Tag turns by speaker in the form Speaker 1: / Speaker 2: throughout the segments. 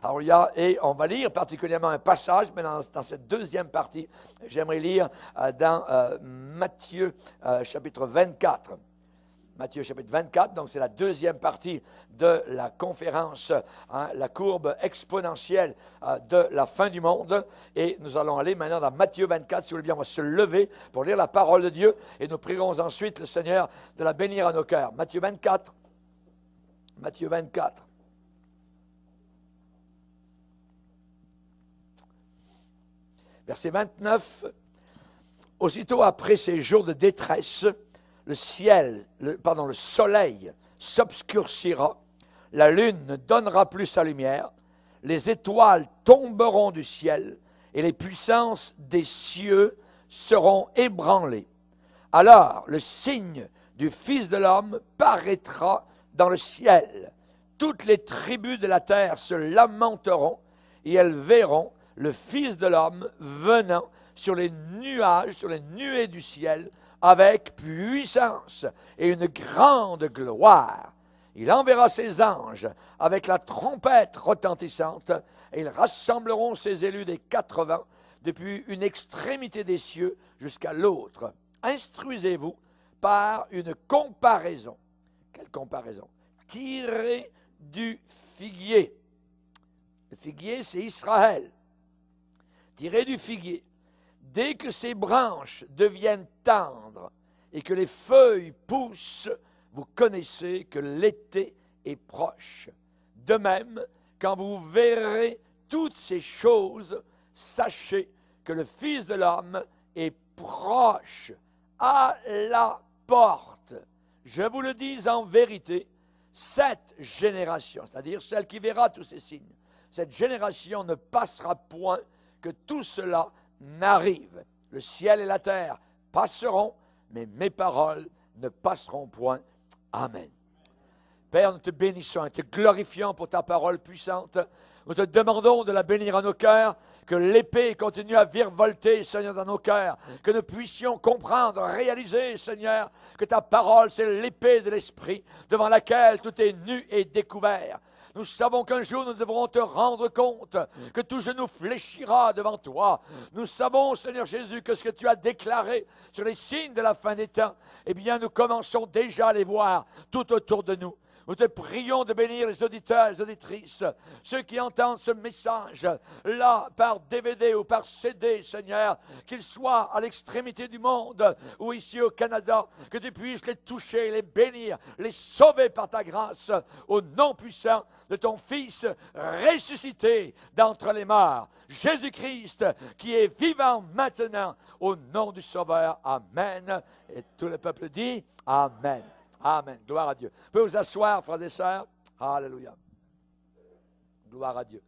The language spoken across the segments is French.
Speaker 1: Alors, et on va lire particulièrement un passage, mais dans cette deuxième partie, j'aimerais lire dans Matthieu chapitre 24. Matthieu chapitre 24, donc c'est la deuxième partie de la conférence, la courbe exponentielle de la fin du monde. Et nous allons aller maintenant dans Matthieu 24. Si vous voulez bien, on va se lever pour lire la parole de Dieu et nous prierons ensuite le Seigneur de la bénir à nos cœurs. Matthieu 24. Matthieu 24. Verset 29. Aussitôt après ces jours de détresse, le soleil s'obscurcira, la lune ne donnera plus sa lumière, les étoiles tomberont du ciel et les puissances des cieux seront ébranlées. Alors le signe du Fils de l'homme paraîtra dans le ciel. Toutes les tribus de la terre se lamenteront et elles verront le Fils de l'homme venant sur les nuages, sur les nuées du ciel, avec puissance et une grande gloire. Il enverra ses anges avec la trompette retentissante, et ils rassembleront ses élus des 4 vents, depuis une extrémité des cieux jusqu'à l'autre. Instruisez-vous par une comparaison. Quelle comparaison? Tirée du figuier. Le figuier, c'est Israël. Tirée du figuier. Dès que ses branches deviennent tendres et que les feuilles poussent, vous connaissez que l'été est proche. De même, quand vous verrez toutes ces choses, sachez que le Fils de l'homme est proche, à la porte. Je vous le dis en vérité, cette génération, c'est-à-dire celle qui verra tous ces signes, cette génération ne passera point que tout cela n'arrive. Le ciel et la terre passeront, mais mes paroles ne passeront point. Amen. Père, nous te bénissons et te glorifions pour ta parole puissante. Nous te demandons de la bénir à nos cœurs, que l'épée continue à virevolter, Seigneur, dans nos cœurs, que nous puissions comprendre, réaliser, Seigneur, que ta parole, c'est l'épée de l'esprit, devant laquelle tout est nu et découvert. Nous savons qu'un jour, nous devrons te rendre compte, que tout genou fléchira devant toi. Nous savons, Seigneur Jésus, que ce que tu as déclaré sur les signes de la fin des temps, eh bien, nous commençons déjà à les voir tout autour de nous. Nous te prions de bénir les auditeurs et les auditrices, ceux qui entendent ce message, là, par DVD ou par CD, Seigneur, qu'ils soient à l'extrémité du monde ou ici au Canada, que tu puisses les toucher, les bénir, les sauver par ta grâce, au nom puissant de ton Fils ressuscité d'entre les morts, Jésus-Christ, qui est vivant maintenant, au nom du Sauveur. Amen. Et tout le peuple dit Amen. Amen. Gloire à Dieu. Vous pouvez vous asseoir, frères et sœurs. Alléluia. Gloire à Dieu.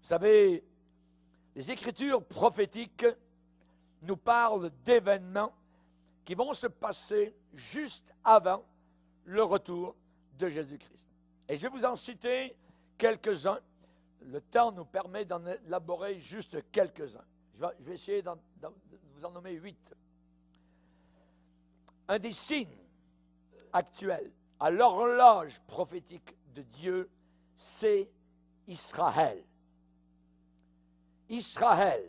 Speaker 1: Vous savez, les Écritures prophétiques nous parlent d'événements qui vont se passer juste avant le retour de Jésus-Christ. Et je vais vous en citer quelques-uns. Le temps nous permet d'en élaborer juste quelques-uns. Je vais essayer de vous en nommer 8. Un des signes actuel, à l'horloge prophétique de Dieu, c'est Israël. Israël,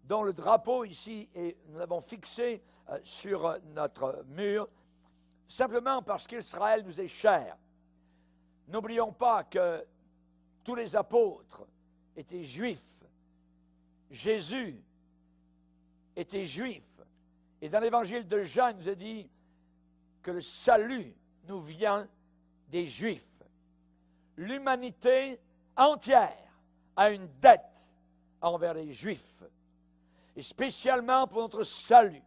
Speaker 1: dont le drapeau ici, et nous l'avons fixé sur notre mur, simplement parce qu'Israël nous est cher. N'oublions pas que tous les apôtres étaient juifs. Jésus était juif. Et dans l'évangile de Jean, il nous a dit que le salut nous vient des Juifs. L'humanité entière a une dette envers les Juifs, et spécialement pour notre salut.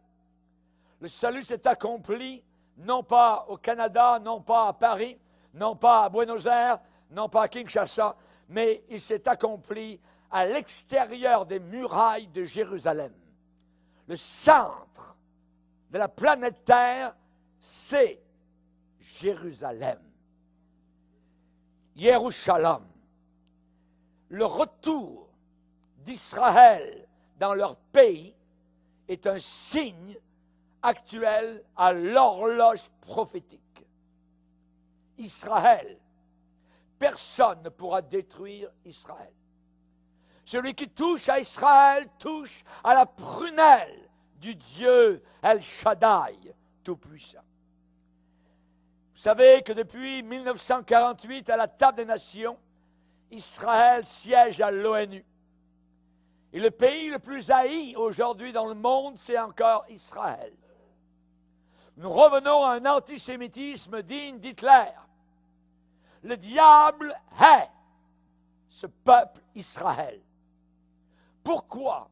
Speaker 1: Le salut s'est accompli non pas au Canada, non pas à Paris, non pas à Buenos Aires, non pas à Kinshasa, mais il s'est accompli à l'extérieur des murailles de Jérusalem. Le centre de la planète Terre, c'est Jérusalem. Yerushalayim. Le retour d'Israël dans leur pays est un signe actuel à l'horloge prophétique. Israël, personne ne pourra détruire Israël. Celui qui touche à Israël touche à la prunelle du Dieu El Shaddai, Tout-Puissant. Vous savez que depuis 1948, à la table des nations, Israël siège à l'ONU. Et le pays le plus haï aujourd'hui dans le monde, c'est encore Israël. Nous revenons à un antisémitisme digne d'Hitler. Le diable hait ce peuple Israël. Pourquoi?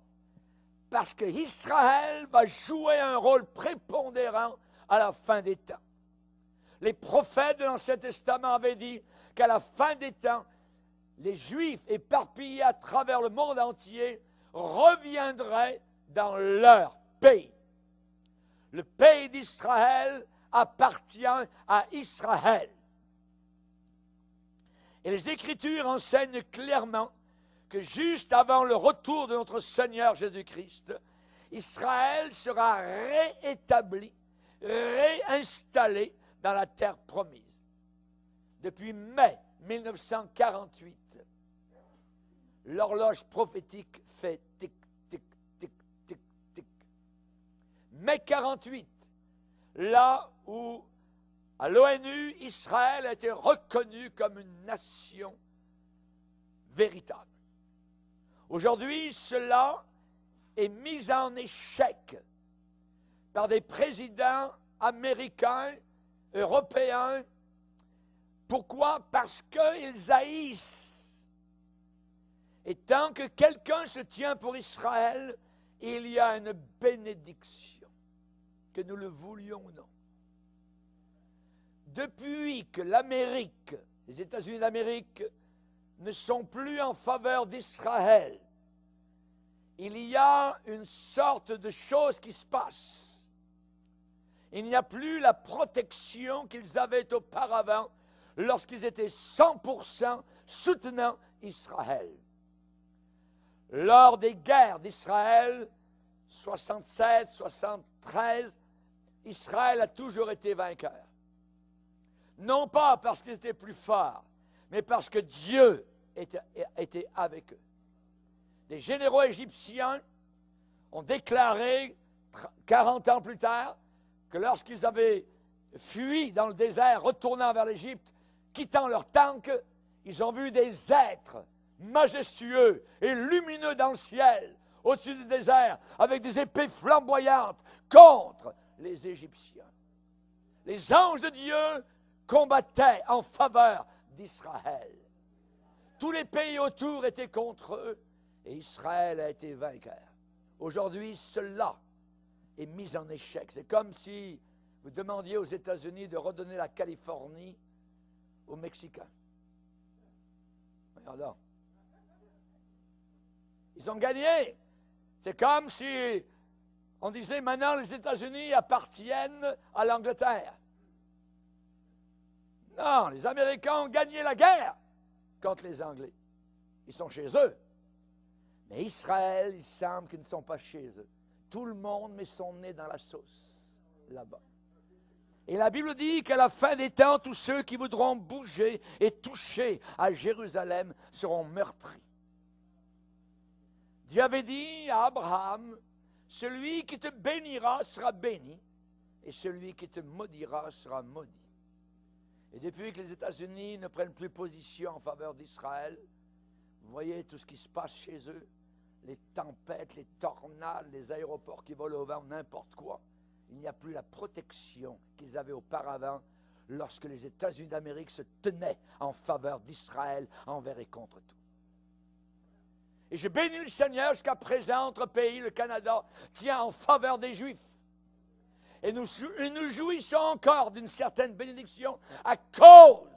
Speaker 1: Parce que Israël va jouer un rôle prépondérant à la fin des temps. Les prophètes de l'Ancien Testament avaient dit qu'à la fin des temps, les Juifs éparpillés à travers le monde entier reviendraient dans leur pays. Le pays d'Israël appartient à Israël. Et les Écritures enseignent clairement que juste avant le retour de notre Seigneur Jésus-Christ, Israël sera réétabli, réinstallé dans la terre promise. Depuis mai 1948, l'horloge prophétique fait tic, tic, tic, tic, tic. Mai 48, là où à l'ONU, Israël a été reconnu comme une nation véritable. Aujourd'hui, cela est mis en échec par des présidents américains, européens. Pourquoi? Parce qu'ils haïssent. Et tant que quelqu'un se tient pour Israël, il y a une bénédiction, que nous le voulions ou non. Depuis que l'Amérique, les États-Unis d'Amérique, ne sont plus en faveur d'Israël, il y a une sorte de chose qui se passe. Il n'y a plus la protection qu'ils avaient auparavant lorsqu'ils étaient 100% soutenant Israël. Lors des guerres d'Israël, 67, 73, Israël a toujours été vainqueur. Non pas parce qu'ils étaient plus forts, mais parce que Dieu était avec eux. Les généraux égyptiens ont déclaré 40 ans plus tard que lorsqu'ils avaient fui dans le désert, retournant vers l'Égypte, quittant leur tank, ils ont vu des êtres majestueux et lumineux dans le ciel, au-dessus du désert, avec des épées flamboyantes contre les Égyptiens. Les anges de Dieu combattaient en faveur d'Israël. Tous les pays autour étaient contre eux et Israël a été vainqueur. Aujourd'hui, cela est mis en échec. C'est comme si vous demandiez aux États-Unis de redonner la Californie aux Mexicains. Regardons. Ils ont gagné. C'est comme si on disait maintenant les États-Unis appartiennent à l'Angleterre. Non, les Américains ont gagné la guerre contre les Anglais. Ils sont chez eux. Mais Israël, il semble qu'ils ne sont pas chez eux. Tout le monde met son nez dans la sauce, là-bas. Et la Bible dit qu'à la fin des temps, tous ceux qui voudront bouger et toucher à Jérusalem seront meurtris. Dieu avait dit à Abraham, celui qui te bénira sera béni, et celui qui te maudira sera maudit. Et depuis que les États-Unis ne prennent plus position en faveur d'Israël, vous voyez tout ce qui se passe chez eux, les tempêtes, les tornades, les aéroports qui volent au vent, n'importe quoi. Il n'y a plus la protection qu'ils avaient auparavant lorsque les États-Unis d'Amérique se tenaient en faveur d'Israël envers et contre tout. Et je bénis le Seigneur jusqu'à présent, notre pays, le Canada, tient en faveur des Juifs. Et nous jouissons encore d'une certaine bénédiction à cause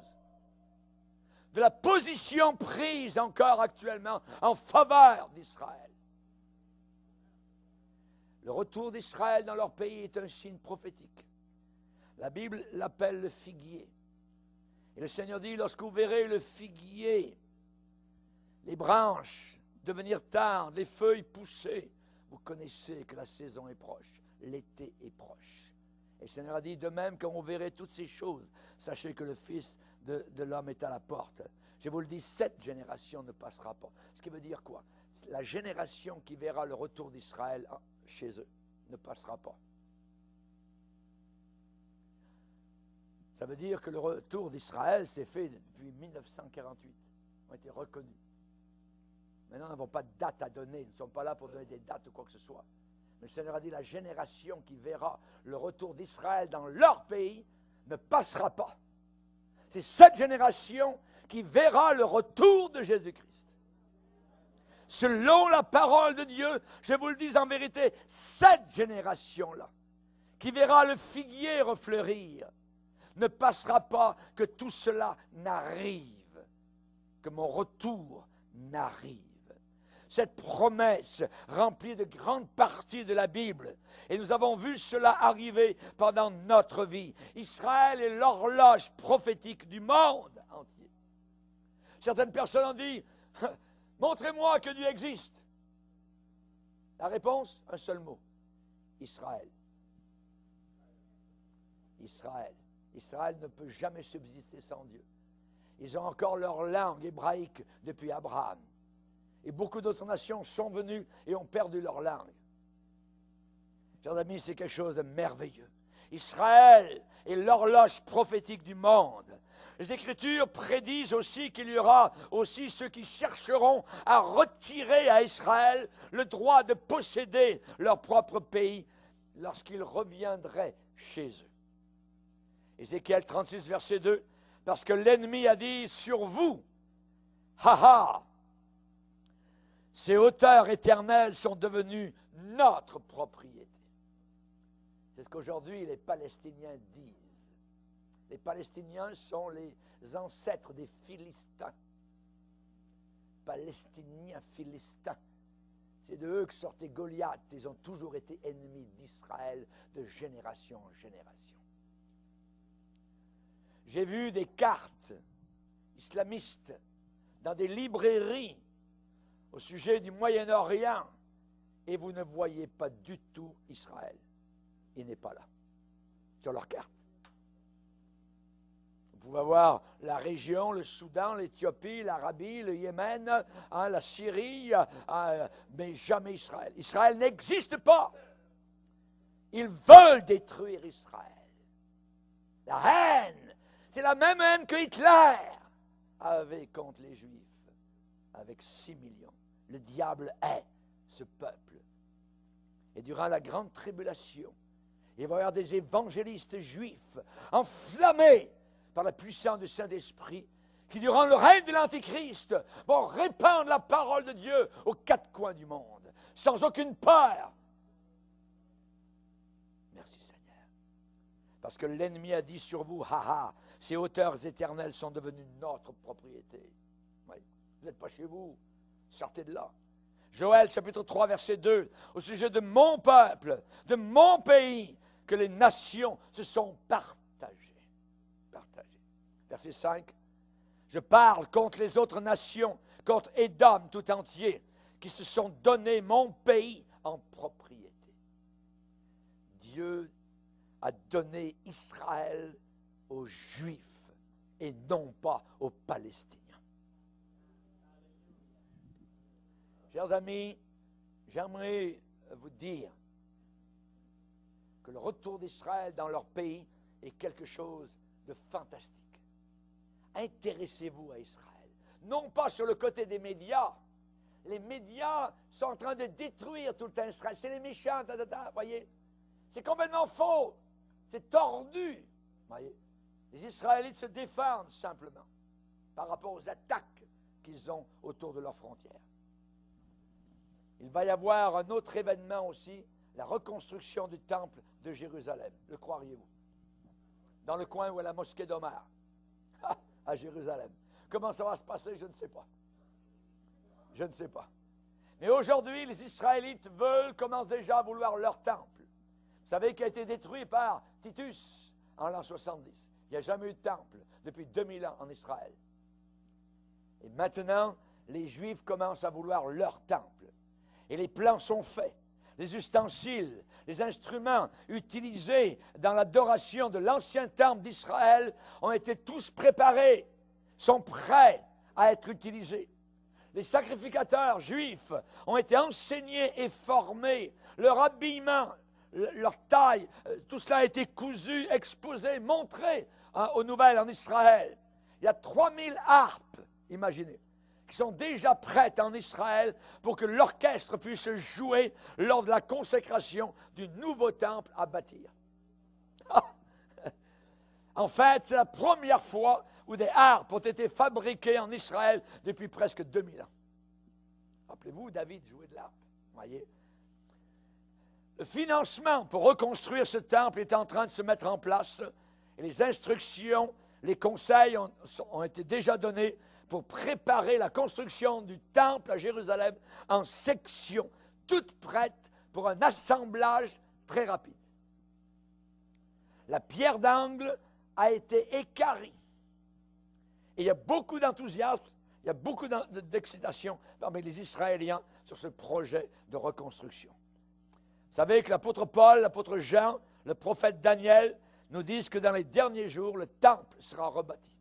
Speaker 1: de la position prise encore actuellement en faveur d'Israël. Le retour d'Israël dans leur pays est un signe prophétique. La Bible l'appelle le figuier. Et le Seigneur dit, lorsque vous verrez le figuier, les branches devenir tendres, les feuilles pousser, vous connaissez que la saison est proche, l'été est proche. Et le Seigneur a dit, de même quand vous verrez toutes ces choses, sachez que le Fils de l'homme est à la porte. Je vous le dis, cette génération ne passera pas. Ce qui veut dire quoi? La génération qui verra le retour d'Israël chez eux ne passera pas. Ça veut dire que le retour d'Israël s'est fait depuis 1948. Ils ont été reconnus. Maintenant, nous n'avons pas de date à donner. Nous ne sommes pas là pour donner des dates ou quoi que ce soit. Mais le Seigneur a dit, la génération qui verra le retour d'Israël dans leur pays ne passera pas. C'est cette génération qui verra le retour de Jésus-Christ. Selon la parole de Dieu, je vous le dis en vérité, cette génération-là, qui verra le figuier refleurir, ne passera pas que tout cela n'arrive, que mon retour n'arrive. Cette promesse remplie de grandes parties de la Bible, et nous avons vu cela arriver pendant notre vie. Israël est l'horloge prophétique du monde entier. Certaines personnes ont dit, montrez-moi que Dieu existe. La réponse, un seul mot, Israël. Israël. Israël ne peut jamais subsister sans Dieu. Ils ont encore leur langue hébraïque depuis Abraham. Et beaucoup d'autres nations sont venues et ont perdu leur langue. Chers amis, c'est quelque chose de merveilleux. Israël est l'horloge prophétique du monde. Les Écritures prédisent aussi qu'il y aura aussi ceux qui chercheront à retirer à Israël le droit de posséder leur propre pays lorsqu'ils reviendraient chez eux. Ézéchiel 36, verset 2, parce que l'ennemi a dit sur vous, ha, ces hauteurs éternelles sont devenues notre propriété. C'est ce qu'aujourd'hui les Palestiniens disent. Les Palestiniens sont les ancêtres des Philistins. Palestiniens, Philistins. C'est de eux que sortait Goliath. Ils ont toujours été ennemis d'Israël de génération en génération. J'ai vu des cartes islamistes dans des librairies au sujet du Moyen-Orient et vous ne voyez pas du tout Israël. Il n'est pas là, sur leur carte. Vous pouvez voir la région, le Soudan, l'Éthiopie, l'Arabie, le Yémen, la Syrie, mais jamais Israël. Israël n'existe pas. Ils veulent détruire Israël. La haine, c'est la même haine que Hitler avait contre les Juifs, avec 6 millions. Le diable hait ce peuple. Et durant la grande tribulation, il va y avoir des évangélistes juifs enflammés par la puissance du Saint-Esprit qui, durant le règne de l'Antichrist, vont répandre la parole de Dieu aux quatre coins du monde, sans aucune peur. Merci Seigneur. Parce que l'ennemi a dit sur vous, ces hauteurs éternelles sont devenues notre propriété. Oui. Vous n'êtes pas chez vous, sortez de là. Joël chapitre 3 verset 2, au sujet de mon peuple, de mon pays, que les nations se sont partagées. Verset 5, je parle contre les autres nations, contre Édom tout entier, qui se sont donné mon pays en propriété. Dieu a donné Israël aux Juifs et non pas aux Palestiniens. Chers amis, j'aimerais vous dire que le retour d'Israël dans leur pays est quelque chose de fantastique. Intéressez-vous à Israël. Non pas sur le côté des médias. Les médias sont en train de détruire tout le temps Israël. C'est les méchants, voyez. C'est complètement faux. C'est tordu, voyez. Les Israélites se défendent simplement par rapport aux attaques qu'ils ont autour de leurs frontières. Il va y avoir un autre événement aussi, la reconstruction du temple de Jérusalem. Le croiriez-vous? Dans le coin où est la mosquée d'Omar, à Jérusalem. Comment ça va se passer, je ne sais pas. Je ne sais pas. Mais aujourd'hui, les Israélites commencent déjà à vouloir leur temple. Vous savez qu'il a été détruit par Titus en l'an 70. Il n'y a jamais eu de temple depuis 2000 ans en Israël. Et maintenant, les Juifs commencent à vouloir leur temple. Et les plans sont faits. Les ustensiles, les instruments utilisés dans l'adoration de l'ancien temple d'Israël ont été tous préparés, sont prêts à être utilisé. Les sacrificateurs juifs ont été enseignés et formés. Leur habillement, leur taille, tout cela a été cousu, exposé, montré aux nouvelles en Israël. Il y a 3000 harpes, imaginez, qui sont déjà prêtes en Israël pour que l'orchestre puisse jouer lors de la consécration du nouveau temple à bâtir. En fait, c'est la première fois où des harpes ont été fabriquées en Israël depuis presque 2000 ans. Rappelez-vous, David jouait de l'harpe, voyez. Le financement pour reconstruire ce temple est en train de se mettre en place et les instructions, les conseils ont été déjà donnés pour préparer la construction du temple à Jérusalem en sections, toutes prêtes pour un assemblage très rapide. La pierre d'angle a été équarrie. Et il y a beaucoup d'enthousiasme, il y a beaucoup d'excitation parmi les Israéliens sur ce projet de reconstruction. Vous savez que l'apôtre Paul, l'apôtre Jean, le prophète Daniel nous disent que dans les derniers jours, le temple sera rebâti.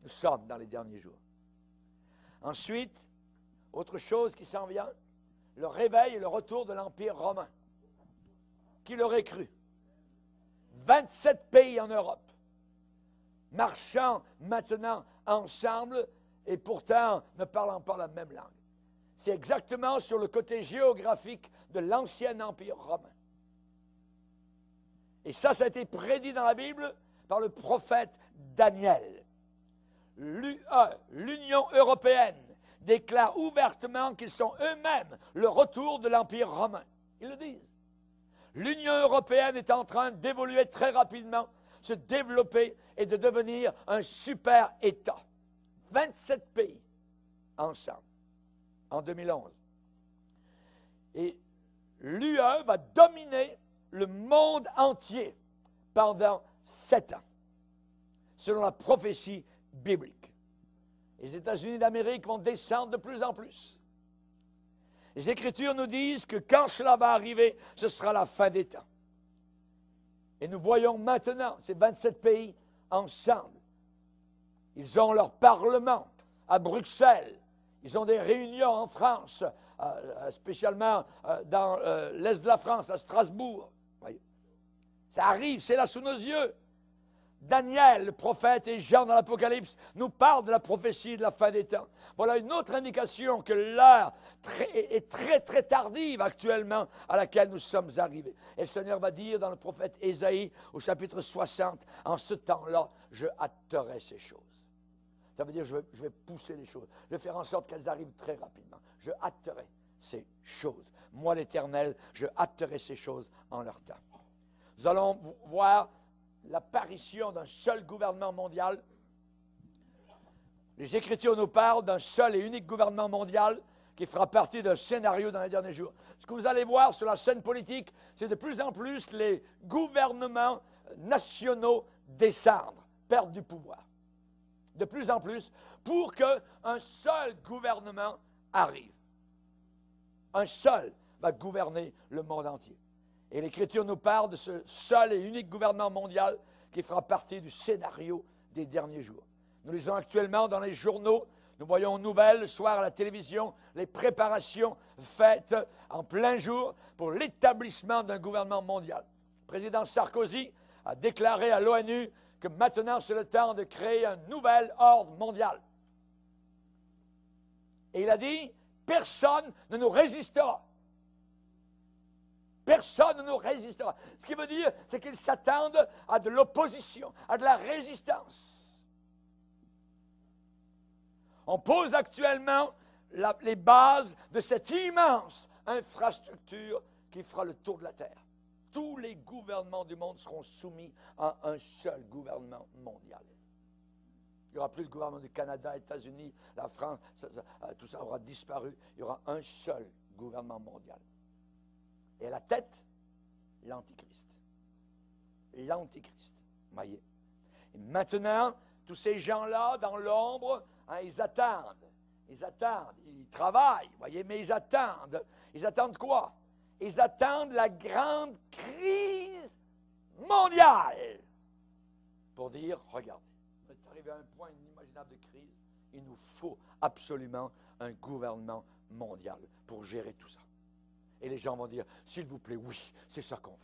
Speaker 1: Nous sommes dans les derniers jours. Ensuite, autre chose qui s'en vient, le réveil et le retour de l'Empire romain. Qui l'aurait cru? 27 pays en Europe, marchant maintenant ensemble et pourtant ne parlant pas la même langue. C'est exactement sur le côté géographique de l'ancien Empire romain. Et ça a été prédit dans la Bible par le prophète Daniel. L'UE, l'Union européenne, déclare ouvertement qu'ils sont eux-mêmes le retour de l'Empire romain. Ils le disent. L'Union européenne est en train d'évoluer très rapidement, se développer et de devenir un super État. 27 pays ensemble, en 2011. Et l'UE va dominer le monde entier pendant 7 ans, selon la prophétie biblique. Les États-Unis d'Amérique vont descendre de plus en plus. Les Écritures nous disent que quand cela va arriver, ce sera la fin des temps. Et nous voyons maintenant ces 27 pays ensemble. Ils ont leur parlement à Bruxelles. Ils ont des réunions en France, spécialement dans l'est de la France, à Strasbourg. Voyez. Ça arrive, c'est là sous nos yeux. Daniel, le prophète, et Jean dans l'Apocalypse nous parlent de la prophétie de la fin des temps. Voilà une autre indication que l'heure est très, très tardive actuellement à laquelle nous sommes arrivés. Et le Seigneur va dire dans le prophète Ésaïe, au chapitre 60, « En ce temps-là, je hâterai ces choses. » Ça veut dire je vais pousser les choses. Je vais faire en sorte qu'elles arrivent très rapidement. Je hâterai ces choses. Moi, l'Éternel, je hâterai ces choses en leur temps. Nous allons voir l'apparition d'un seul gouvernement mondial. Les Écritures nous parlent d'un seul et unique gouvernement mondial qui fera partie d'un scénario dans les derniers jours. Ce que vous allez voir sur la scène politique, c'est de plus en plus les gouvernements nationaux descendent, perdent du pouvoir. De plus en plus, pour qu'un seul gouvernement arrive. Un seul va gouverner le monde entier. Et l'Écriture nous parle de ce seul et unique gouvernement mondial qui fera partie du scénario des derniers jours. Nous lisons actuellement dans les journaux, nous voyons aux nouvelles, le soir à la télévision, les préparations faites en plein jour pour l'établissement d'un gouvernement mondial. Le président Sarkozy a déclaré à l'ONU que maintenant c'est le temps de créer un nouvel ordre mondial. Et il a dit, personne ne nous résistera. Personne ne nous résistera. Ce qui veut dire, c'est qu'ils s'attendent à de l'opposition, à de la résistance. On pose actuellement les bases de cette immense infrastructure qui fera le tour de la terre. Tous les gouvernements du monde seront soumis à un seul gouvernement mondial. Il n'y aura plus le gouvernement du Canada, États-Unis, la France, tout ça aura disparu. Il y aura un seul gouvernement mondial. Et à la tête, l'Antichrist. L'Antichrist. Voyez. Et maintenant, tous ces gens-là, dans l'ombre, ils attendent. Ils attendent. Ils travaillent, voyez, mais ils attendent. Ils attendent quoi? Ils attendent la grande crise mondiale. Pour dire, regardez, on est arrivé à un point inimaginable de crise. Il nous faut absolument un gouvernement mondial pour gérer tout ça. Et les gens vont dire, s'il vous plaît, oui, c'est ça qu'on veut.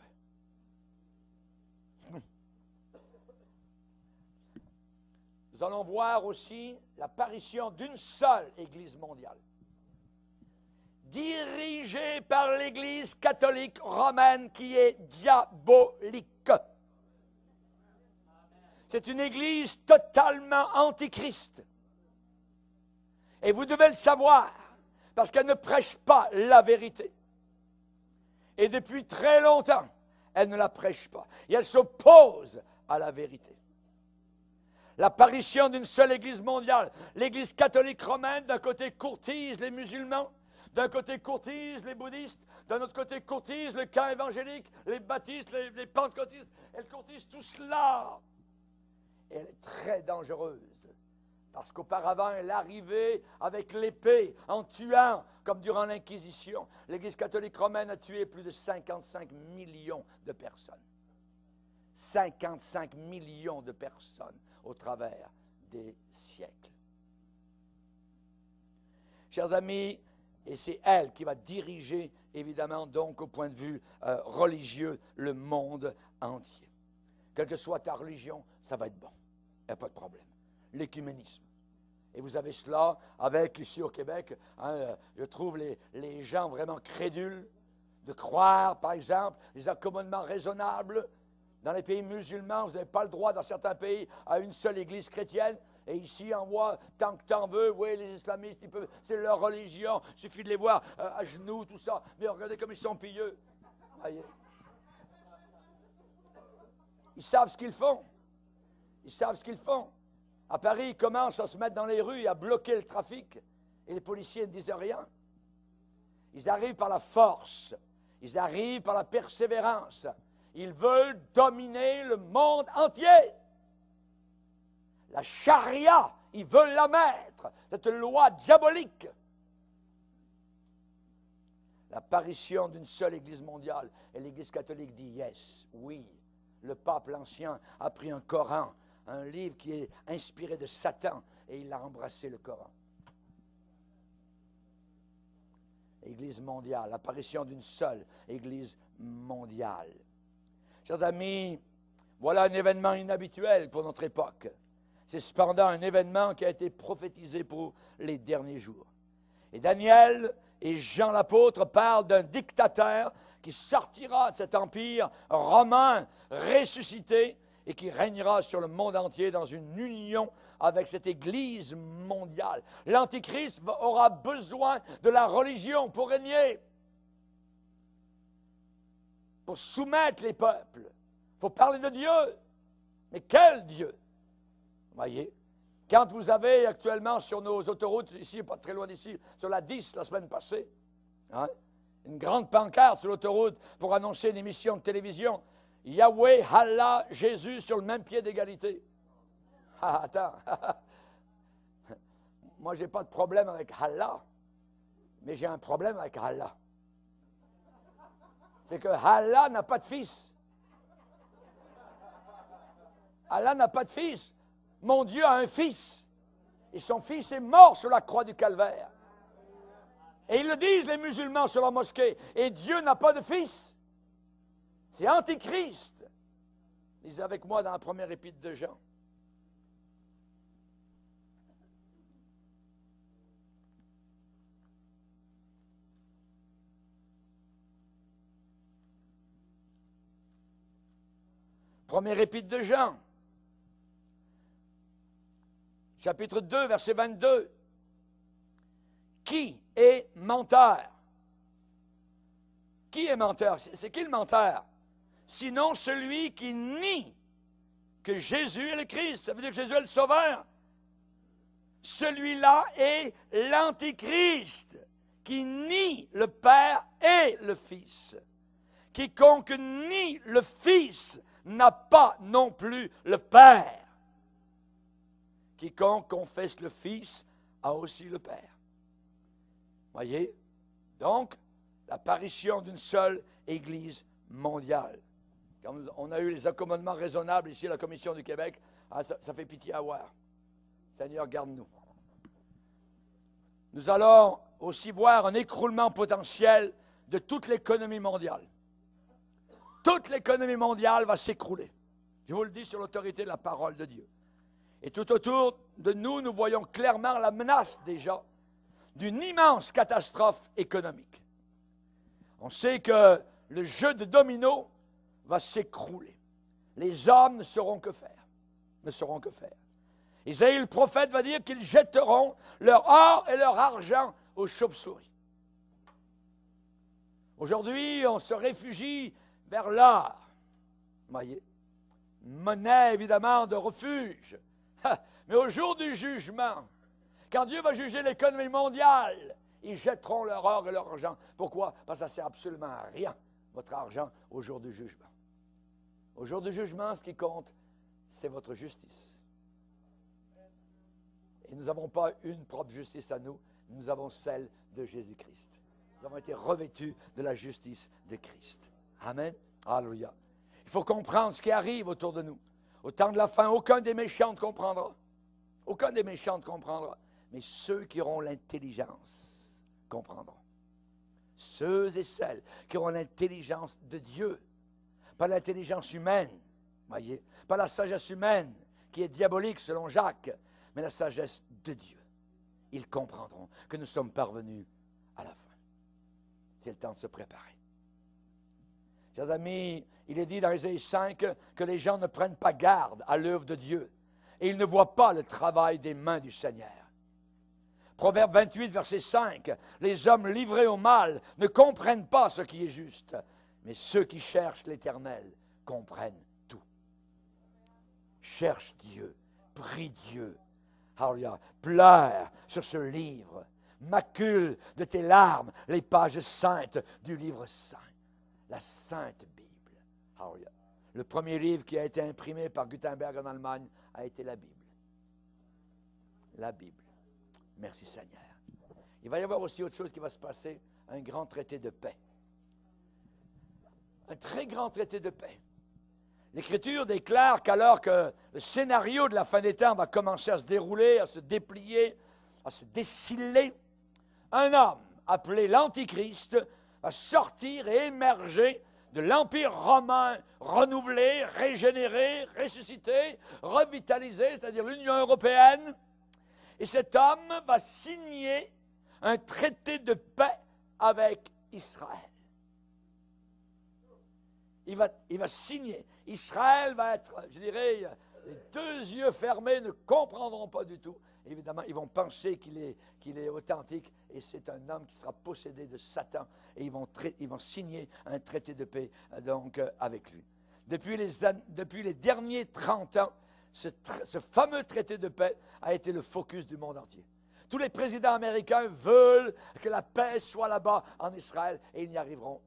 Speaker 1: Nous allons voir aussi l'apparition d'une seule Église mondiale, dirigée par l'Église catholique romaine qui est diabolique. C'est une Église totalement antichrist. Et vous devez le savoir, parce qu'elle ne prêche pas la vérité. Et depuis très longtemps, elle ne la prêche pas. Et elle s'oppose à la vérité. L'apparition d'une seule Église mondiale, l'Église catholique romaine, d'un côté courtise les musulmans, d'un côté courtise les bouddhistes, d'un autre côté courtise le camp évangélique, les baptistes, les pentecôtistes, elle courtise tout cela. Et elle est très dangereuse, parce qu'auparavant, elle arrivait avec l'épée, en tuant, comme durant l'Inquisition. L'Église catholique romaine a tué plus de 55 millions de personnes. 55 millions de personnes au travers des siècles. Chers amis, et c'est elle qui va diriger, évidemment, donc, au point de vue religieux, le monde entier. Quelle que soit ta religion, ça va être bon. Il n'y a pas de problème. L'écuménisme. Et vous avez cela avec, ici au Québec, je trouve les gens vraiment crédules de croire, par exemple, les accommodements raisonnables. Dans les pays musulmans, vous n'avez pas le droit, dans certains pays, à une seule église chrétienne. Et ici, on voit, tant que t'en veux, oui, les islamistes, ils peuvent, c'est leur religion, il suffit de les voir à genoux, tout ça. Mais regardez comme ils sont pieux. Voyez. Ils savent ce qu'ils font. Ils savent ce qu'ils font. À Paris, ils commencent à se mettre dans les rues et à bloquer le trafic. Et les policiers ne disent rien. Ils arrivent par la force. Ils arrivent par la persévérance. Ils veulent dominer le monde entier. La charia, ils veulent la mettre. Cette loi diabolique. L'apparition d'une seule Église mondiale. Et l'Église catholique dit yes, oui. Le pape l'Ancien a pris un Coran, un livre qui est inspiré de Satan, et il a embrassé le Coran. Église mondiale, l'apparition d'une seule Église mondiale. Chers amis, voilà un événement inhabituel pour notre époque. C'est cependant un événement qui a été prophétisé pour les derniers jours. Et Daniel et Jean l'apôtre parlent d'un dictateur qui sortira de cet empire romain ressuscité et qui régnera sur le monde entier dans une union avec cette Église mondiale. L'Antichrist aura besoin de la religion pour régner, pour soumettre les peuples. Il faut parler de Dieu. Mais quel Dieu? Voyez, quand vous avez actuellement sur nos autoroutes, ici, pas très loin d'ici, sur la 10 la semaine passée, hein, une grande pancarte sur l'autoroute pour annoncer une émission de télévision, Yahweh, Allah, Jésus sur le même pied d'égalité. Ah, attends. Moi, je n'ai pas de problème avec Allah, mais j'ai un problème avec Allah. C'est que Allah n'a pas de fils. Allah n'a pas de fils. Mon Dieu a un fils. Et son fils est mort sur la croix du Calvaire. Et ils le disent, les musulmans, sur la mosquée. Et Dieu n'a pas de fils. C'est Antichrist. Lisez avec moi dans la première épître de Jean. Première épître de Jean. Chapitre 2, verset 22. Qui est menteur? Qui est menteur? C'est qui le menteur? Sinon celui qui nie que Jésus est le Christ. Ça veut dire que Jésus est le Sauveur. Celui-là est l'Antichrist, qui nie le Père et le Fils. Quiconque nie le Fils n'a pas non plus le Père. Quiconque confesse le Fils a aussi le Père. Voyez? Donc, l'apparition d'une seule Église mondiale. Quand on a eu les accommodements raisonnables ici à la Commission du Québec, ça fait pitié à voir. Seigneur, garde-nous. nous allons aussi voir un écroulement potentiel de toute l'économie mondiale. Toute l'économie mondiale va s'écrouler. Je vous le dis sur l'autorité de la parole de Dieu. Et tout autour de nous, nous voyons clairement la menace déjà d'une immense catastrophe économique. On sait que le jeu de domino va s'écrouler. Les hommes ne sauront que faire. Ne sauront que faire. Isaïe le prophète va dire qu'ils jetteront leur or et leur argent aux chauves-souris. Aujourd'hui, on se réfugie vers l'or. Voyez, monnaie évidemment de refuge. Mais au jour du jugement, quand Dieu va juger l'économie mondiale, ils jetteront leur or et leur argent. Pourquoi? Parce que ça ne sert absolument à rien, votre argent, au jour du jugement. Au jour du jugement, ce qui compte, c'est votre justice. Et nous n'avons pas une propre justice à nous, nous avons celle de Jésus-Christ. Nous avons été revêtus de la justice de Christ. Amen. Alléluia. Il faut comprendre ce qui arrive autour de nous. Au temps de la fin, aucun des méchants ne comprendra. Aucun des méchants ne comprendra. Mais ceux qui auront l'intelligence comprendront. Ceux et celles qui auront l'intelligence de Dieu, pas l'intelligence humaine, voyez, pas la sagesse humaine qui est diabolique selon Jacques, mais la sagesse de Dieu. Ils comprendront que nous sommes parvenus à la fin. C'est le temps de se préparer. Chers amis, il est dit dans Ésaïe 5 que les gens ne prennent pas garde à l'œuvre de Dieu et ils ne voient pas le travail des mains du Seigneur. Proverbe 28, verset 5, les hommes livrés au mal ne comprennent pas ce qui est juste, mais ceux qui cherchent l'Éternel comprennent tout. Cherche Dieu, prie Dieu. Alléluia. Pleure sur ce livre. Macule de tes larmes les pages saintes du livre saint. La Sainte Bible. Alléluia. Le premier livre qui a été imprimé par Gutenberg en Allemagne a été la Bible. La Bible. Merci Seigneur. Il va y avoir aussi autre chose qui va se passer, un grand traité de paix. Un très grand traité de paix. L'Écriture déclare qu'alors que le scénario de la fin des temps va commencer à se dérouler, à se déplier, à se dessiller, un homme appelé l'Antichrist va sortir et émerger de l'Empire romain renouvelé, régénéré, ressuscité, revitalisé, c'est-à-dire l'Union européenne. Et cet homme va signer un traité de paix avec Israël. Il va signer. Israël va être, je dirais, les deux yeux fermés, ne comprendront pas du tout. Évidemment, ils vont penser qu'il est authentique et c'est un homme qui sera possédé de Satan et ils vont signer un traité de paix donc avec lui. Depuis les derniers 30 ans, ce fameux traité de paix a été le focus du monde entier. Tous les présidents américains veulent que la paix soit là-bas en Israël et ils n'y arriveront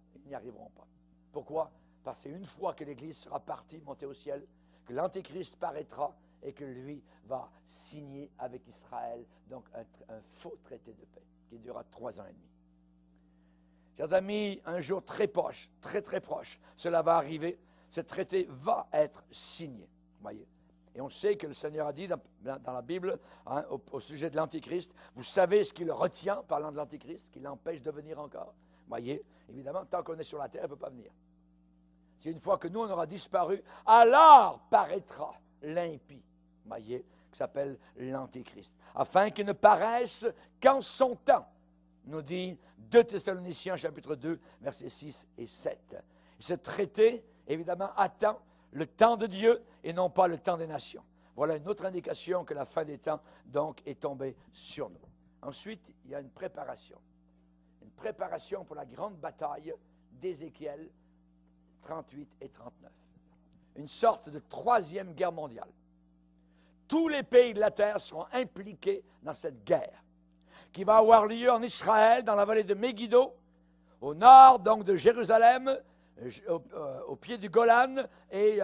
Speaker 1: pas. Pourquoi? Parce que c'est une fois que l'Église sera partie, montée au ciel, que l'Antéchrist paraîtra et que lui va signer avec Israël donc un faux traité de paix qui durera 3 ans et demi. Chers amis, un jour très proche, très très proche, cela va arriver. Ce traité va être signé. Voyez. Et on sait que le Seigneur a dit dans la Bible, hein, au sujet de l'Antéchrist, vous savez ce qui le retient, parlant de l'Antéchrist, qui l'empêche de venir encore. Voyez, évidemment, tant qu'on est sur la terre, il ne peut pas venir. C'est une fois que nous, on aura disparu, alors paraîtra l'impie, voyez, qui s'appelle l'Antéchrist, afin qu'il ne paraisse qu'en son temps, nous dit 2 Thessaloniciens, chapitre 2, versets 6 et 7. Et ce traité, évidemment, attend le temps de Dieu et non pas le temps des nations. Voilà une autre indication que la fin des temps, donc, est tombée sur nous. Ensuite, il y a une préparation pour la grande bataille d'Ézéchiel 38 et 39. Une sorte de 3e guerre mondiale. Tous les pays de la terre seront impliqués dans cette guerre qui va avoir lieu en Israël, dans la vallée de Megiddo, au nord donc de Jérusalem, au pied du Golan et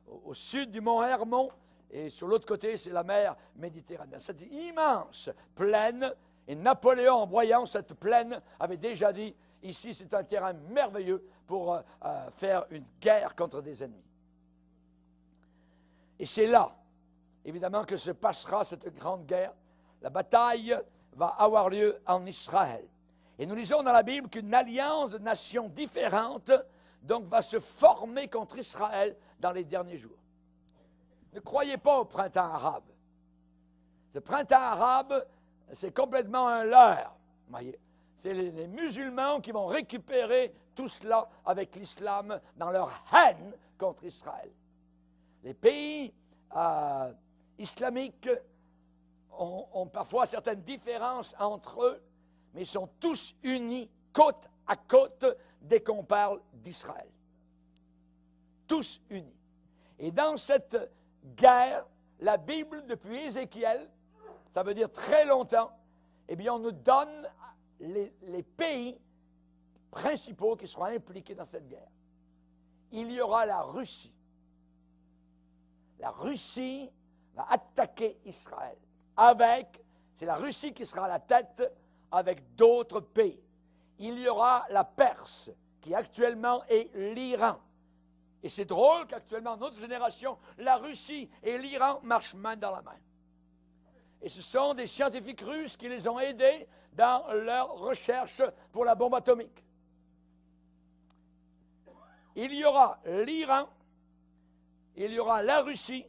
Speaker 1: au sud du mont Hermon. Et sur l'autre côté, c'est la mer Méditerranée. Cette immense plaine, et Napoléon, en voyant cette plaine, avait déjà dit, ici c'est un terrain merveilleux pour faire une guerre contre des ennemis. Et c'est là, évidemment, que se passera cette grande guerre. La bataille va avoir lieu en Israël. Et nous lisons dans la Bible qu'une alliance de nations différentes donc va se former contre Israël dans les derniers jours. Ne croyez pas au printemps arabe. Ce printemps arabe, c'est complètement un leurre. Voyez, c'est les musulmans qui vont récupérer tout cela avec l'islam dans leur haine contre Israël. Les pays islamiques ont parfois certaines différences entre eux, mais ils sont tous unis côte à côte dès qu'on parle d'Israël. Tous unis. Et dans cette guerre, la Bible, depuis Ézéchiel, ça veut dire très longtemps, eh bien, on nous donne les pays principaux qui seront impliqués dans cette guerre. Il y aura la Russie. La Russie va attaquer Israël. C'est la Russie qui sera à la tête avec d'autres pays. Il y aura la Perse, qui actuellement est l'Iran. Et c'est drôle qu'actuellement, dans notre génération, la Russie et l'Iran marchent main dans la main. Et ce sont des scientifiques russes qui les ont aidés dans leur recherche pour la bombe atomique. Il y aura l'Iran, il y aura la Russie.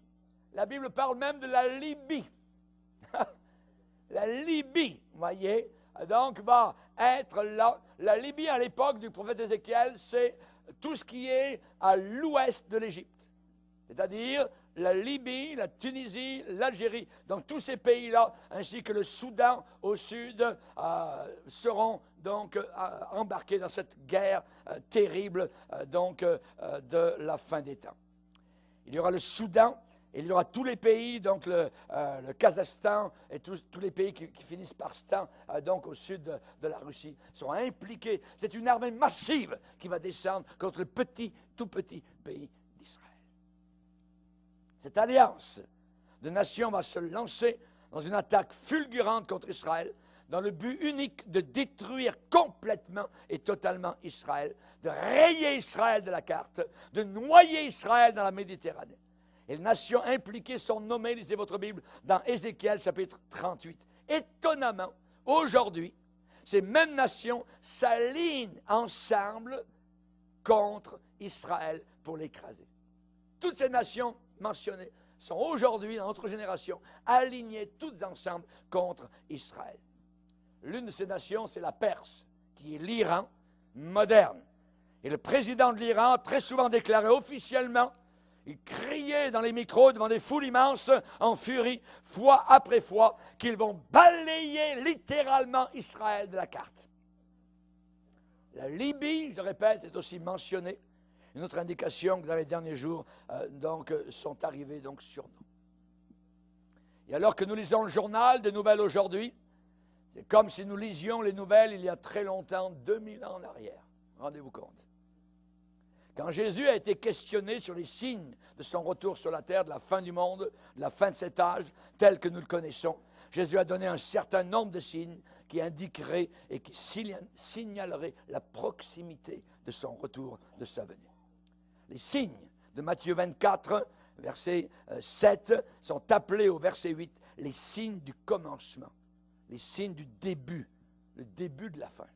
Speaker 1: La Bible parle même de la Libye. La Libye, vous voyez, donc va être là. La Libye, à l'époque du prophète Ézéchiel, c'est tout ce qui est à l'ouest de l'Égypte. C'est-à-dire la Libye, la Tunisie, l'Algérie. Donc tous ces pays-là, ainsi que le Soudan au sud, seront donc embarqués dans cette guerre terrible de la fin des temps. Il y aura le Soudan. Il y aura tous les pays, donc le Kazakhstan et tous les pays qui finissent par Stan, donc au sud de la Russie, seront impliqués. C'est une armée massive qui va descendre contre le tout petit pays d'Israël. Cette alliance de nations va se lancer dans une attaque fulgurante contre Israël, dans le but unique de détruire complètement et totalement Israël, de rayer Israël de la carte, de noyer Israël dans la Méditerranée. Et les nations impliquées sont nommées, lisez votre Bible, dans Ézéchiel chapitre 38. Étonnamment, aujourd'hui, ces mêmes nations s'alignent ensemble contre Israël pour l'écraser. Toutes ces nations mentionnées sont aujourd'hui, dans notre génération, alignées toutes ensemble contre Israël. L'une de ces nations, c'est la Perse, qui est l'Iran moderne. Et le président de l'Iran a très souvent déclaré officiellement, il criait dans les micros devant des foules immenses en furie, fois après fois, qu'ils vont balayer littéralement Israël de la carte. La Libye, je le répète, est aussi mentionnée. Une autre indication que dans les derniers jours, sont arrivés sur nous. Et alors que nous lisons le journal des nouvelles aujourd'hui, c'est comme si nous lisions les nouvelles il y a très longtemps, 2000 ans en arrière. Rendez-vous compte. Quand Jésus a été questionné sur les signes de son retour sur la terre, de la fin du monde, de la fin de cet âge, tel que nous le connaissons, Jésus a donné un certain nombre de signes qui indiqueraient et qui signaleraient la proximité de son retour, de sa venue. Les signes de Matthieu 24, verset 7, sont appelés au verset 8 les signes du commencement, les signes du début, le début de la fin.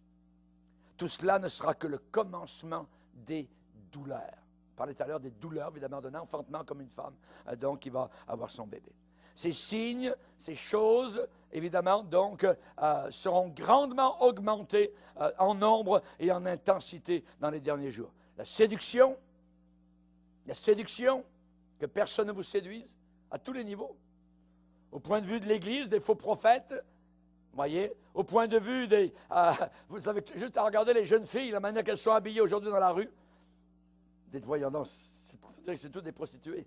Speaker 1: Tout cela ne sera que le commencement des douleurs. On parlait tout à l'heure des douleurs, évidemment, d'un enfantement comme une femme, qui va avoir son bébé. Ces signes, ces choses, évidemment, seront grandement augmentés en nombre et en intensité dans les derniers jours. La séduction, que personne ne vous séduise, à tous les niveaux. Au point de vue de l'Église, des faux prophètes, voyez, au point de vue des... vous avez juste à regarder les jeunes filles, la manière qu'elles sont habillées aujourd'hui dans la rue. Dites, voyons, non, c'est toutes des prostituées.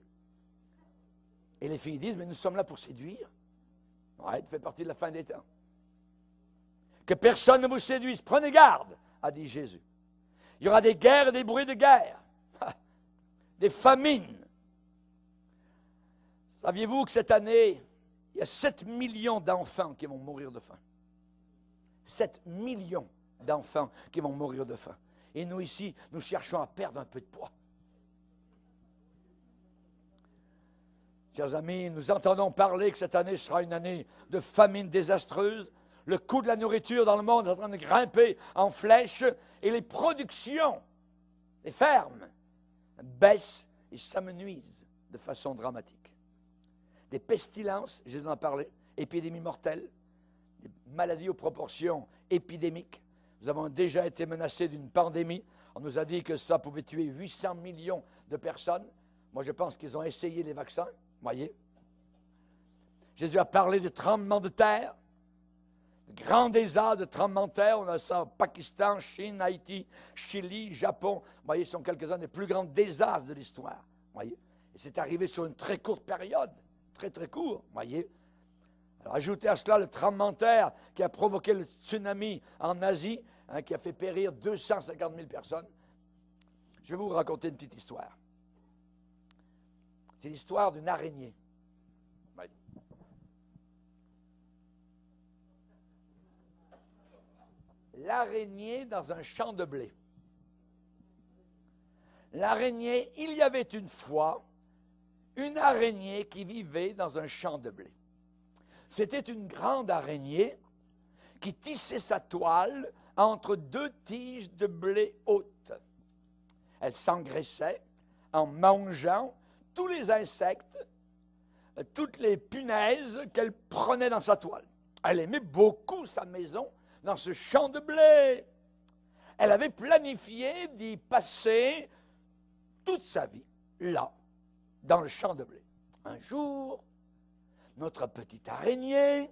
Speaker 1: Et les filles disent, mais nous sommes là pour séduire. Ouais, ça fait partie de la fin des temps. Que personne ne vous séduise. Prenez garde, a dit Jésus. Il y aura des guerres et des bruits de guerre. Des famines. Saviez-vous que cette année, il y a 7 millions d'enfants qui vont mourir de faim? 7 millions d'enfants qui vont mourir de faim. Et nous ici, nous cherchons à perdre un peu de poids. Chers amis, nous entendons parler que cette année sera une année de famine désastreuse. Le coût de la nourriture dans le monde est en train de grimper en flèche et les productions, les fermes, baissent et s'amenuisent de façon dramatique. Des pestilences, j'ai déjà parlé, épidémies mortelles, des maladies aux proportions épidémiques. Nous avons déjà été menacés d'une pandémie. On nous a dit que ça pouvait tuer 800 millions de personnes. Moi, je pense qu'ils ont essayé les vaccins, voyez. Jésus a parlé de tremblements de terre, de grands désastres de tremblements de terre. On a ça au Pakistan, Chine, Haïti, Chili, Japon. Vous voyez, ce sont quelques-uns des plus grands désastres de l'histoire, voyez. Et c'est arrivé sur une très courte période, très, très court, voyez. Alors, ajoutez à cela le tremblement de terre qui a provoqué le tsunami en Asie, hein, qui a fait périr 250 000 personnes. Je vais vous raconter une petite histoire. C'est l'histoire d'une araignée. Oui. L'araignée dans un champ de blé. L'araignée, il y avait une fois une araignée qui vivait dans un champ de blé. C'était une grande araignée qui tissait sa toile entre deux tiges de blé hautes. Elle s'engraissait en mangeant tous les insectes, toutes les punaises qu'elle prenait dans sa toile. Elle aimait beaucoup sa maison dans ce champ de blé. Elle avait planifié d'y passer toute sa vie, là, dans le champ de blé. Un jour, notre petite araignée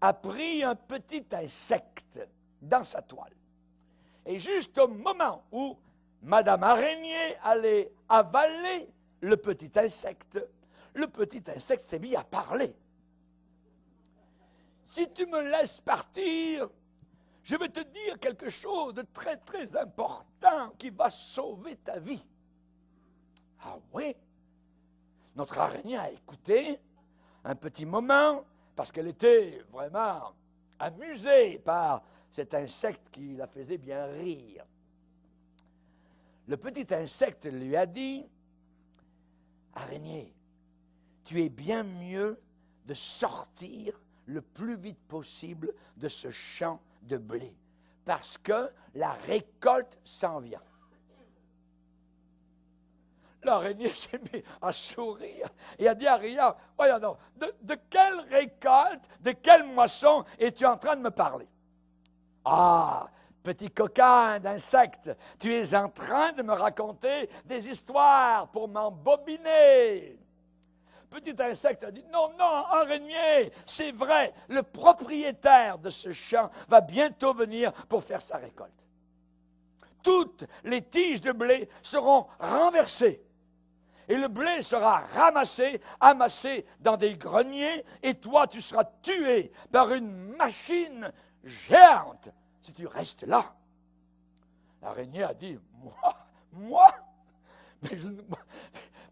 Speaker 1: a pris un petit insecte dans sa toile. Et juste au moment où Madame Araignée allait avaler le petit insecte s'est mis à parler. Si tu me laisses partir, je vais te dire quelque chose de très, très important qui va sauver ta vie. Ah oui? Notre araignée a écouté un petit moment parce qu'elle était vraiment amusée par cet insecte qui la faisait bien rire. Le petit insecte lui a dit, « Araignée, tu es bien mieux de sortir le plus vite possible de ce champ de blé, parce que la récolte s'en vient. » L'araignée s'est mise à sourire et a dit à riant, « Voyons donc, de quelle récolte, de quelle moisson es-tu en train de me parler? » « Ah, petit coquin d'insecte, tu es en train de me raconter des histoires pour m'embobiner. » Petit insecte a dit, « Non, non, araignée, c'est vrai, le propriétaire de ce champ va bientôt venir pour faire sa récolte. Toutes les tiges de blé seront renversées. Et le blé sera ramassé, amassé dans des greniers, et toi, tu seras tué par une machine géante si tu restes là. » L'araignée a dit, moi, mais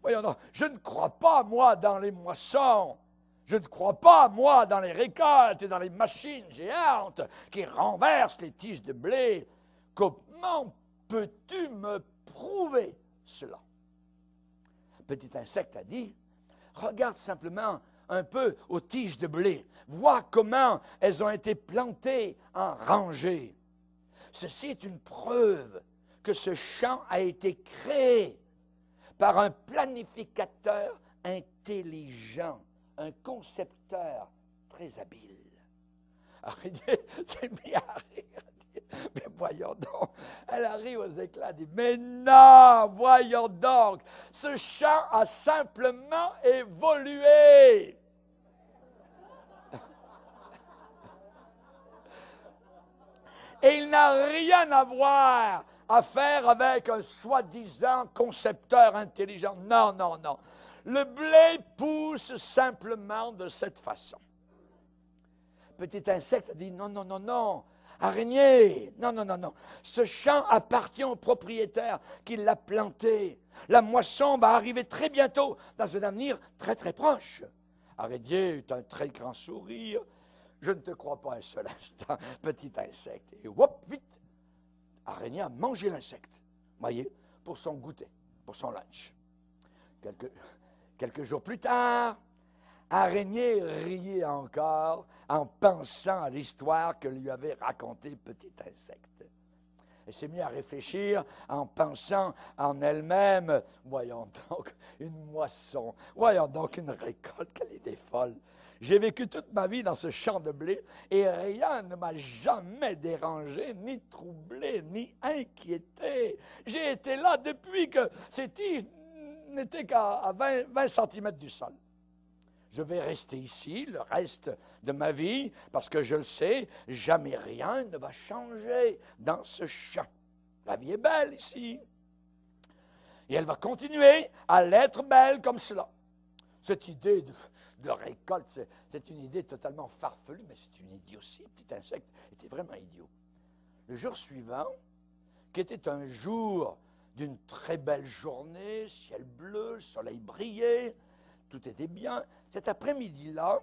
Speaker 1: voyons donc, je ne crois pas, moi, dans les moissons. Je ne crois pas, moi, dans les récoltes et dans les machines géantes qui renversent les tiges de blé. Comment peux-tu me prouver cela? Petit insecte a dit, regarde simplement un peu aux tiges de blé. Vois comment elles ont été plantées en rangées. Ceci est une preuve que ce champ a été créé par un planificateur intelligent, un concepteur très habile. Araignée s'est mis à rire. Mais voyons donc, elle arrive aux éclats, elle dit, mais non, voyons donc, ce champ a simplement évolué. Et il n'a rien à faire avec un soi-disant concepteur intelligent. Non, non, non. Le blé pousse simplement de cette façon. Petit insecte a dit, non, non, non, non. Araignée, non, non, non, non. Ce champ appartient au propriétaire qui l'a planté. La moisson va arriver très bientôt, dans un avenir très, très proche. Araignée eut un très grand sourire. Je ne te crois pas un seul instant, petit insecte. Et hop, vite, Araignée a mangé l'insecte, voyez, pour son goûter, pour son lunch. Quelques jours plus tard, Araignée riait encore en pensant à l'histoire que lui avait racontée Petit Insecte. Elle s'est mise à réfléchir en pensant en elle-même, voyons donc, une moisson, voyons donc une récolte, quelle idée folle. J'ai vécu toute ma vie dans ce champ de blé et rien ne m'a jamais dérangé, ni troublé, ni inquiété. J'ai été là depuis que c'était n'était qu'à 20 cm du sol. Je vais rester ici le reste de ma vie parce que je le sais, jamais rien ne va changer dans ce champ. La vie est belle ici. Et elle va continuer à l'être belle comme cela. Cette idée de récolte, c'est une idée totalement farfelue, mais c'est une idiotie. Petit insecte était vraiment idiot. Le jour suivant, qui était un jour d'une très belle journée, ciel bleu, le soleil brillait, tout était bien. Cet après-midi-là,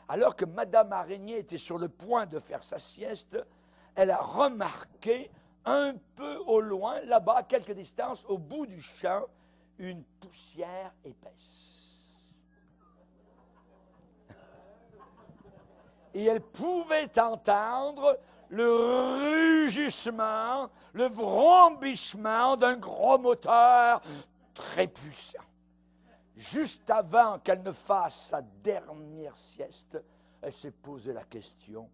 Speaker 1: alors que Madame Araignée était sur le point de faire sa sieste, elle a remarqué un peu au loin, là-bas, à quelque distance, au bout du champ, une poussière épaisse. Et elle pouvait entendre le rugissement, le vrombissement d'un gros moteur très puissant. Juste avant qu'elle ne fasse sa dernière sieste, elle s'est posé la question,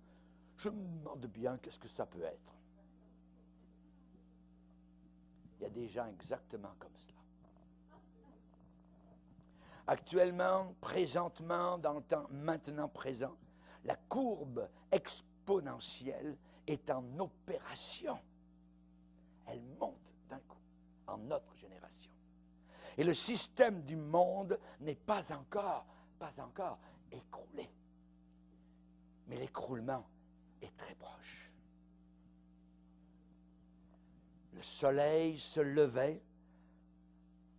Speaker 1: je me demande bien qu'est-ce que ça peut être. Il y a des gens exactement comme cela. Actuellement, présentement, dans le temps maintenant présent, la courbe exponentielle est en opération. Elle monte d'un coup en notre génération. Et le système du monde n'est pas encore écroulé. Mais l'écroulement est très proche. Le soleil se levait,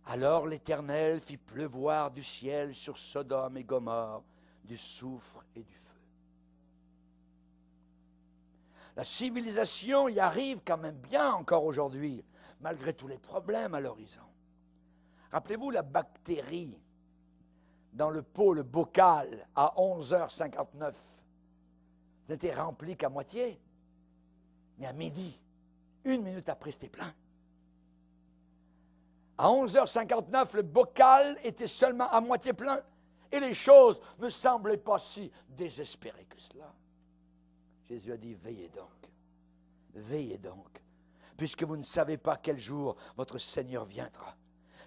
Speaker 1: alors l'Éternel fit pleuvoir du ciel sur Sodome et Gomorrhe du soufre et du feu. La civilisation y arrive quand même bien encore aujourd'hui, malgré tous les problèmes à l'horizon. Rappelez-vous la bactérie dans le pot, le bocal, à 11h59. C'était rempli qu'à moitié, mais à midi, 1 minute après, c'était plein. À 11h59, le bocal était seulement à moitié plein et les choses ne semblaient pas si désespérées que cela. Jésus a dit, veillez donc, puisque vous ne savez pas quel jour votre Seigneur viendra.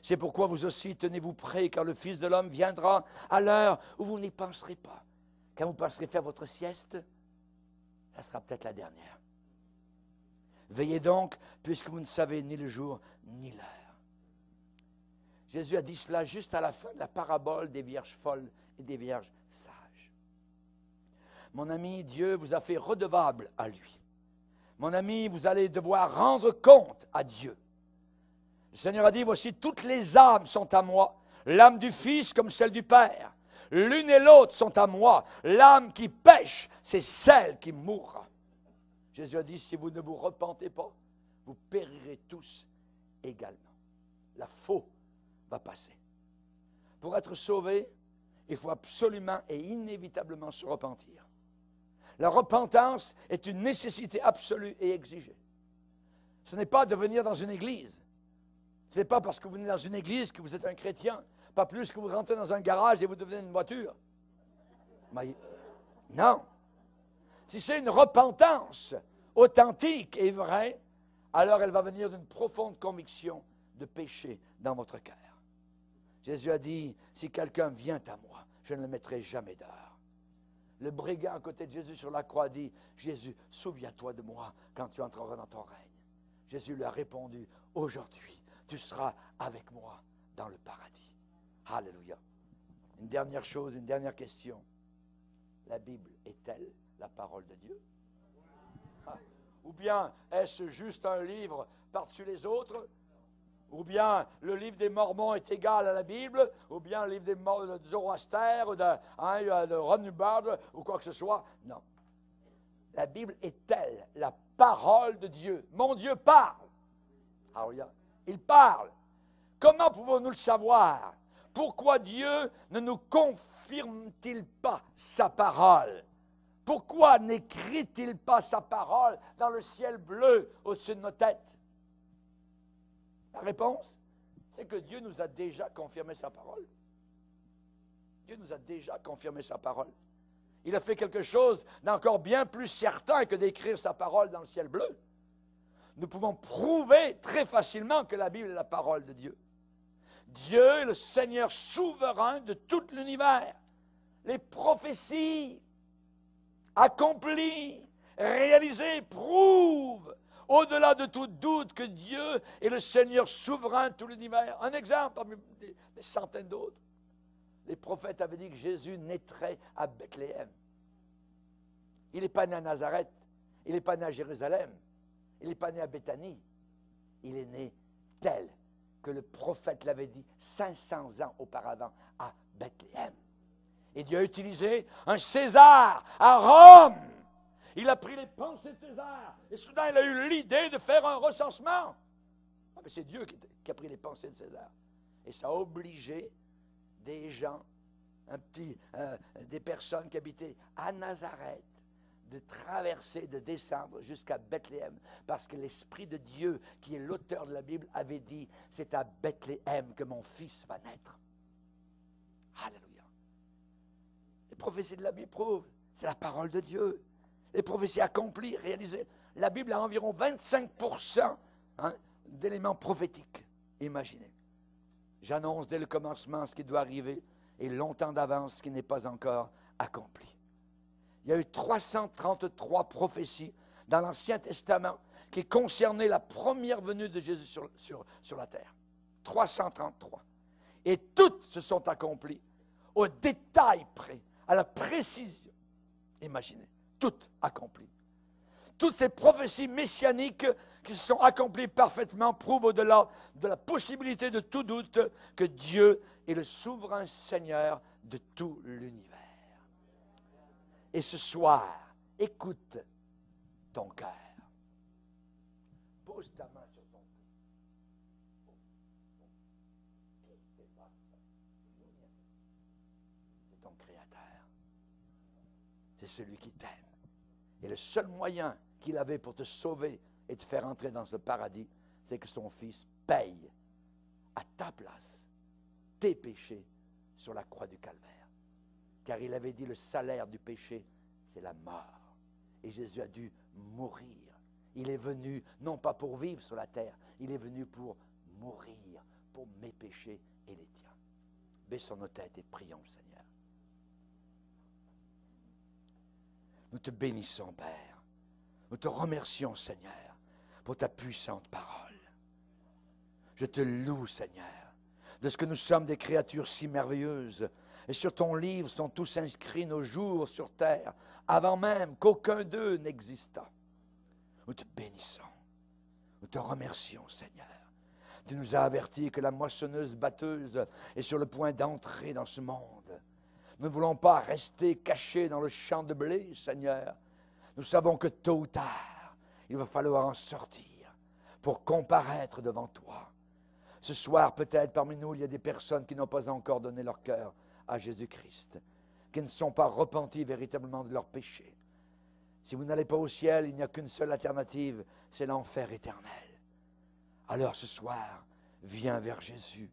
Speaker 1: C'est pourquoi vous aussi tenez-vous prêts, car le Fils de l'homme viendra à l'heure où vous n'y penserez pas. Quand vous penserez faire votre sieste, ça sera peut-être la dernière. Veillez donc, puisque vous ne savez ni le jour ni l'heure. Jésus a dit cela juste à la fin de la parabole des vierges folles et des vierges sages. Mon ami, Dieu vous a fait redevable à lui. Mon ami, vous allez devoir rendre compte à Dieu. Le Seigneur a dit, voici, toutes les âmes sont à moi, l'âme du Fils comme celle du Père. L'une et l'autre sont à moi. L'âme qui pêche, c'est celle qui mourra. Jésus a dit, si vous ne vous repentez pas, vous périrez tous également. La faux va passer. Pour être sauvé, il faut absolument et inévitablement se repentir. La repentance est une nécessité absolue et exigée. Ce n'est pas de venir dans une église. Ce n'est pas parce que vous venez dans une église que vous êtes un chrétien. Pas plus que vous rentrez dans un garage et vous devenez une voiture. Mais, non. Si c'est une repentance authentique et vraie, alors elle va venir d'une profonde conviction de péché dans votre cœur. Jésus a dit, si quelqu'un vient à moi, je ne le mettrai jamais dehors. Le brigand à côté de Jésus sur la croix dit, Jésus, souviens-toi de moi quand tu entreras dans ton règne. Jésus lui a répondu, aujourd'hui, tu seras avec moi dans le paradis. Alléluia. Une dernière chose, une dernière question. La Bible est-elle la parole de Dieu? Ou bien est-ce juste un livre par-dessus les autres? Ou bien le livre des Mormons est égal à la Bible? Ou bien le livre de Zoroaster ou de Ron Hubbard ou quoi que ce soit? Non. La Bible est-elle la parole de Dieu? Mon Dieu parle. Alléluia. Il parle. Comment pouvons-nous le savoir? pourquoi Dieu ne nous confirme-t-il pas sa parole? Pourquoi n'écrit-il pas sa parole dans le ciel bleu au-dessus de nos têtes? La réponse, c'est que Dieu nous a déjà confirmé sa parole. Dieu nous a déjà confirmé sa parole. Il a fait quelque chose d'encore bien plus certain que d'écrire sa parole dans le ciel bleu. Nous pouvons prouver très facilement que la Bible est la parole de Dieu. Dieu est le Seigneur souverain de tout l'univers. Les prophéties accomplies, réalisées, prouvent au-delà de tout doute que Dieu est le Seigneur souverain de tout l'univers. Un exemple parmi des centaines d'autres. Les prophètes avaient dit que Jésus naîtrait à Bethléem. Il n'est pas né à Nazareth, il n'est pas né à Jérusalem, il n'est pas né à Béthanie. Il est né tel que le prophète l'avait dit 500 ans auparavant à Bethléem. Et Dieu a utilisé un César à Rome. Il a pris les pensées de César et soudain il a eu l'idée de faire un recensement. Ah, mais c'est Dieu qui a pris les pensées de César. Et ça a obligé des gens, des personnes qui habitaient à Nazareth, de traverser, de descendre jusqu'à Bethléem, parce que l'Esprit de Dieu, qui est l'auteur de la Bible, avait dit, c'est à Bethléem que mon fils va naître. Alléluia. Les prophéties de la Bible prouvent, c'est la parole de Dieu. Les prophéties accomplies, réalisées. La Bible a environ 25% d'éléments prophétiques. Imaginez. J'annonce dès le commencement ce qui doit arriver et longtemps d'avance ce qui n'est pas encore accompli. Il y a eu 333 prophéties dans l'Ancien Testament qui concernaient la première venue de Jésus sur la terre. 333. Et toutes se sont accomplies au détail près, à la précision. Imaginez, toutes accomplies. Toutes ces prophéties messianiques qui se sont accomplies parfaitement prouvent au-delà de la possibilité de tout doute que Dieu est le souverain Seigneur de tout l'univers. Et ce soir, écoute ton cœur. Pose ta main sur ton cœur. C'est ton Créateur. C'est celui qui t'aime. Et le seul moyen qu'il avait pour te sauver et te faire entrer dans ce paradis, c'est que son Fils paye à ta place tes péchés sur la croix du Calvaire. Car il avait dit le salaire du péché, c'est la mort. Et Jésus a dû mourir. Il est venu, non pas pour vivre sur la terre, il est venu pour mourir, pour mes péchés et les tiens. Baissons nos têtes et prions le Seigneur. Nous te bénissons, Père. Nous te remercions, Seigneur, pour ta puissante parole. Je te loue, Seigneur, de ce que nous sommes des créatures si merveilleuses. Et sur ton livre sont tous inscrits nos jours sur terre, avant même qu'aucun d'eux n'existât. Nous te bénissons. Nous te remercions, Seigneur. Tu nous as avertis que la moissonneuse-batteuse est sur le point d'entrer dans ce monde. Nous ne voulons pas rester cachés dans le champ de blé, Seigneur. Nous savons que tôt ou tard, il va falloir en sortir pour comparaître devant toi. Ce soir, peut-être parmi nous, il y a des personnes qui n'ont pas encore donné leur cœur à Jésus-Christ, qui ne sont pas repentis véritablement de leurs péchés. Si vous n'allez pas au ciel, il n'y a qu'une seule alternative, c'est l'enfer éternel. Alors ce soir, viens vers Jésus.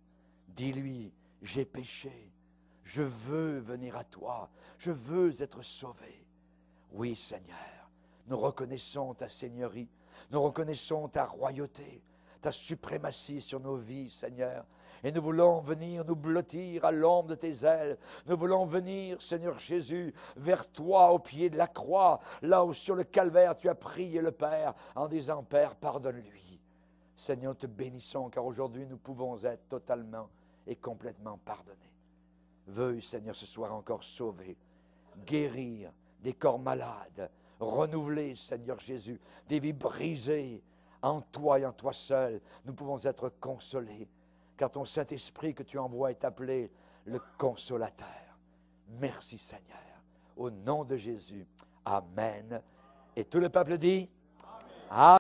Speaker 1: Dis-lui, j'ai péché. Je veux venir à toi. Je veux être sauvé. Oui, Seigneur, nous reconnaissons ta seigneurie. Nous reconnaissons ta royauté, ta suprématie sur nos vies, Seigneur. Et nous voulons venir nous blottir à l'ombre de tes ailes. Nous voulons venir, Seigneur Jésus, vers toi au pied de la croix, là où sur le calvaire tu as prié le Père en disant, Père, pardonne-lui. Seigneur, te bénissons car aujourd'hui nous pouvons être totalement et complètement pardonnés. Veuille, Seigneur, ce soir encore sauver, guérir des corps malades, renouveler, Seigneur Jésus, des vies brisées en toi et en toi seul. Nous pouvons être consolés, car ton Saint-Esprit que tu envoies est appelé le Consolateur. Merci, Seigneur. Au nom de Jésus. Amen. Et tout le peuple dit Amen.